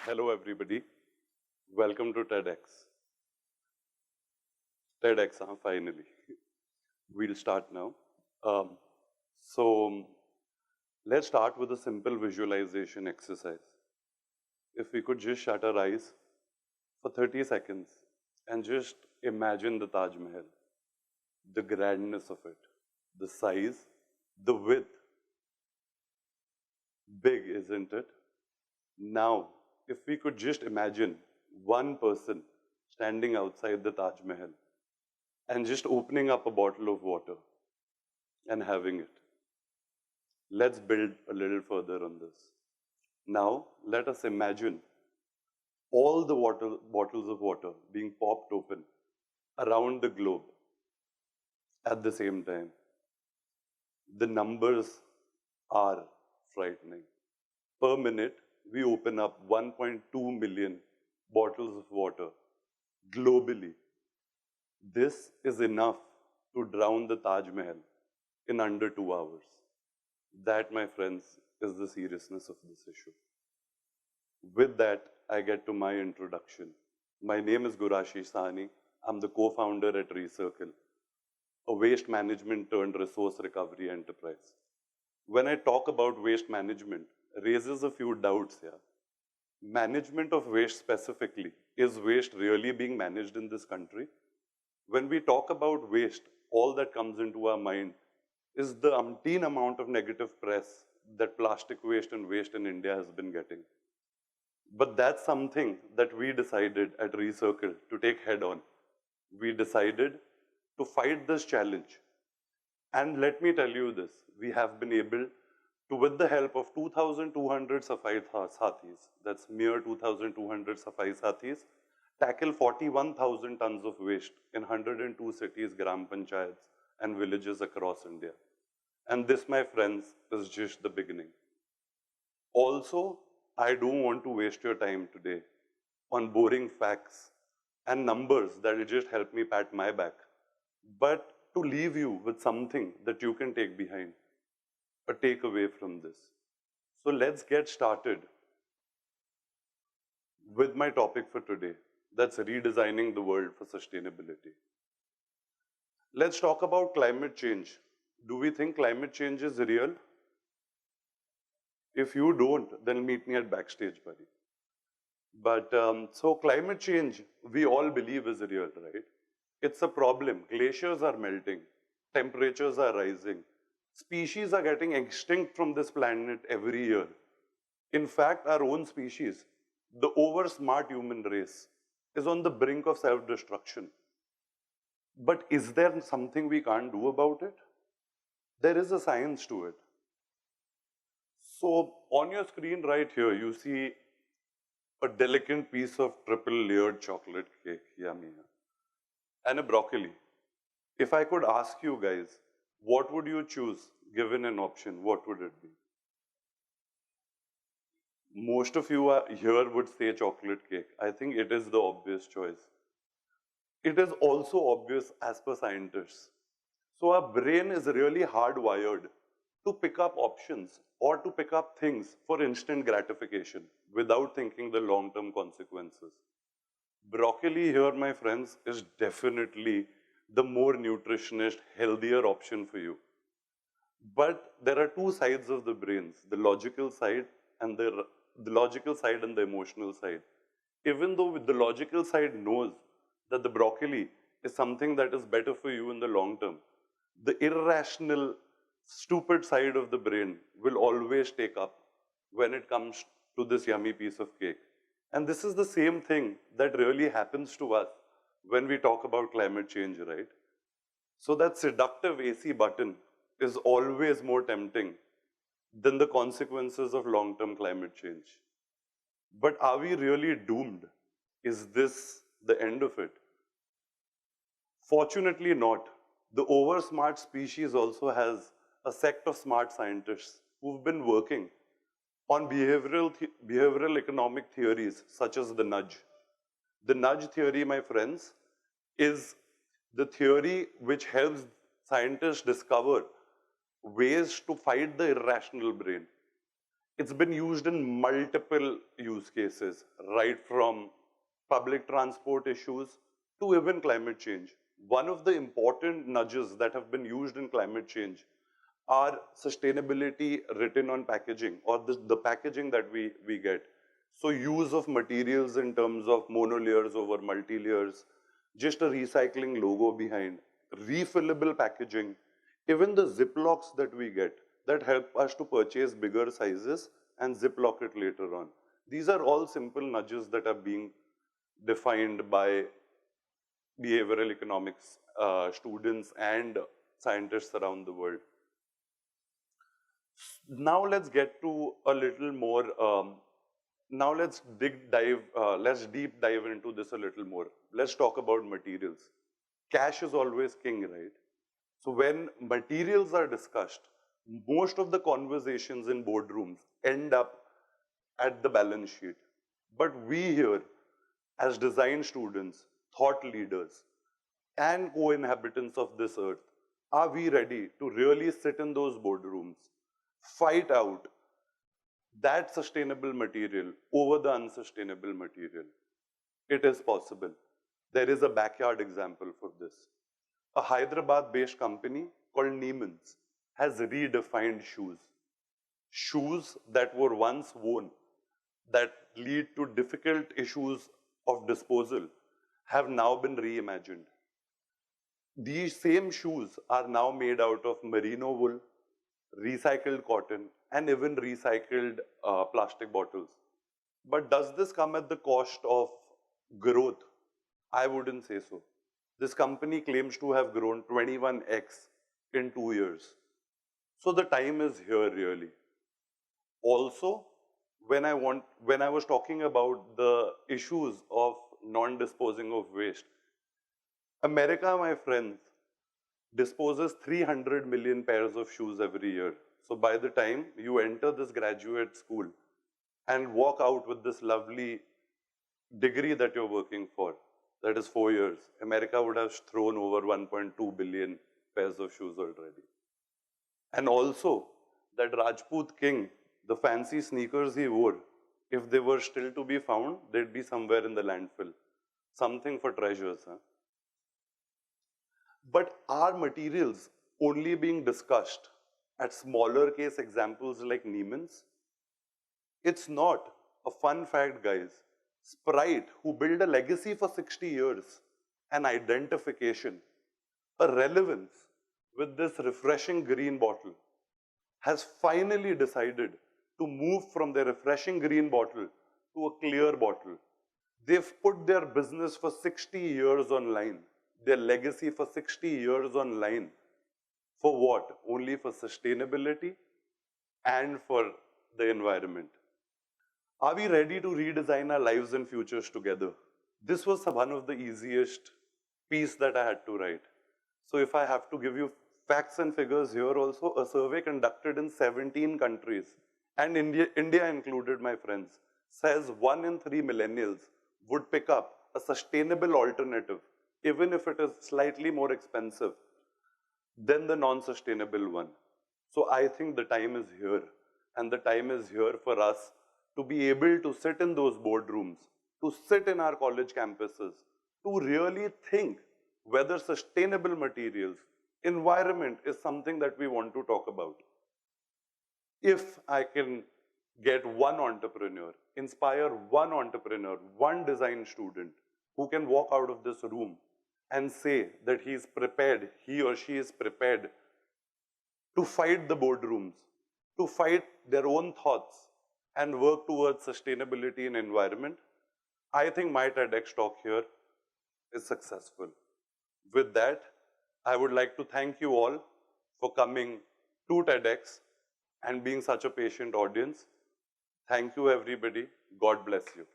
Hello, everybody. Welcome to TEDx. TEDx, finally. We'll start now. Um, so, let's start with a simple visualization exercise. If we could just shut our eyes for 30 seconds and just imagine the Taj Mahal, the grandness of it, the size, the width. Big, isn't it? Now, if we could just imagine one person standing outside the Taj Mahal and just opening up a bottle of water and having it. Let's build a little further on this. Now, let us imagine all the bottles of water being popped open around the globe at the same time. The numbers are frightening. Per minute, we open up 1.2 million bottles of water globally. This is enough to drown the Taj Mahal in under 2 hours. That, my friends, is the seriousness of this issue. With that, I get to my introduction. My name is Gurashish Sahni. I'm the co-founder at ReCircle, a waste management turned resource recovery enterprise. When I talk about waste management, raises a few doubts here. Management of waste specifically, is waste really being managed in this country? When we talk about waste, all that comes into our mind is the umpteen amount of negative press that plastic waste and waste in India has been getting. But that's something that we decided at ReCircle to take head on. We decided to fight this challenge. And let me tell you this, we have been able to, with the help of 2,200 Safai Sathis, that's mere 2,200 Safai Sathis, tackle 41,000 tons of waste in 102 cities, gram panchayats, and villages across India. And this, my friends, is just the beginning. Also, I don't want to waste your time today on boring facts and numbers that will just help me pat my back, but to leave you with something that you can take behind, a takeaway from this. So let's get started with my topic for today. That's redesigning the world for sustainability. Let's talk about climate change. Do we think climate change is real? If you don't, then meet me at backstage, buddy. But so climate change, we all believe is real, right? It's a problem. Glaciers are melting. Temperatures are rising. Species are getting extinct from this planet every year. In fact, our own species, the over-smart human race, is on the brink of self-destruction. But is there something we can't do about it? There is a science to it. So on your screen right here, you see a delicate piece of triple layered chocolate cake, yummy, and a broccoli. If I could ask you guys, what would you choose given an option? What would it be? Most of you here would say chocolate cake. I think it is the obvious choice. It is also obvious as per scientists. So our brain is really hardwired to pick up options or to pick up things for instant gratification without thinking the long-term consequences. Broccoli here, my friends, is definitely the more nutritionist, healthier option for you. But there are two sides of the brains, the logical side and the emotional side. Even though the logical side knows that the broccoli is something that is better for you in the long term, the irrational, stupid side of the brain will always take up when it comes to this yummy piece of cake. And this is the same thing that really happens to us when we talk about climate change, right? So that seductive AC button is always more tempting than the consequences of long-term climate change. But are we really doomed? Is this the end of it? Fortunately not. The over-smart species also has a sect of smart scientists who've been working on behavioral economic theories such as the nudge. The nudge theory, my friends, is the theory which helps scientists discover ways to fight the irrational brain. It's been used in multiple use cases, right from public transport issues to even climate change. One of the important nudges that have been used in climate change are sustainability written on packaging, or the packaging that we get. So use of materials in terms of monolayers over multi-layers, just a recycling logo behind, refillable packaging, even the ziplocs that we get that help us to purchase bigger sizes and ziplock it later on. These are all simple nudges that are being defined by behavioral economics students and scientists around the world. Now let's get to a little more, now let's deep dive into this a little more. Let's talk about materials. Cash is always king, right? So when materials are discussed, most of the conversations in boardrooms end up at the balance sheet. But we here, as design students, thought leaders, and co-inhabitants of this earth, are we ready to really sit in those boardrooms, fight out that sustainable material over the unsustainable material? It is possible. There is a backyard example for this. A Hyderabad-based company called Neiman's has redefined shoes. Shoes that were once worn, that lead to difficult issues of disposal, have now been reimagined. These same shoes are now made out of merino wool, recycled cotton, and even recycled plastic bottles. But does this come at the cost of growth? I wouldn't say so. This company claims to have grown 21x in 2 years. So the time is here really. Also, when I was talking about the issues of non-disposing of waste, America, my friends, disposes 300 million pairs of shoes every year. So by the time you enter this graduate school and walk out with this lovely degree that you're working for, that is 4 years, America would have thrown over 1.2 billion pairs of shoes already. And also, that Rajput king, the fancy sneakers he wore, if they were still to be found, they'd be somewhere in the landfill. Something for treasures, huh? But are materials only being discussed at smaller case examples like Neiman's? It's not. A fun fact, guys. Sprite, who built a legacy for 60 years, an identification, a relevance with this refreshing green bottle, has finally decided to move from their refreshing green bottle to a clear bottle. They've put their business for 60 years online, their legacy for 60 years online. For what? Only for sustainability and for the environment. Are we ready to redesign our lives and futures together? This was one of the easiest piece that I had to write. So if I have to give you facts and figures here also, a survey conducted in 17 countries, and India included, my friends, says 1 in 3 millennials would pick up a sustainable alternative, even if it is slightly more expensive than the non-sustainable one. So I think the time is here, and the time is here for us to be able to sit in those boardrooms, to sit in our college campuses, to really think whether sustainable materials, environment is something that we want to talk about. If I can get one entrepreneur, inspire one entrepreneur, one design student who can walk out of this room and say that he is prepared, he or she is prepared to fight the boardrooms, to fight their own thoughts and work towards sustainability and environment, I think my TEDx talk here is successful. With that, I would like to thank you all for coming to TEDx and being such a patient audience. Thank you, everybody. God bless you.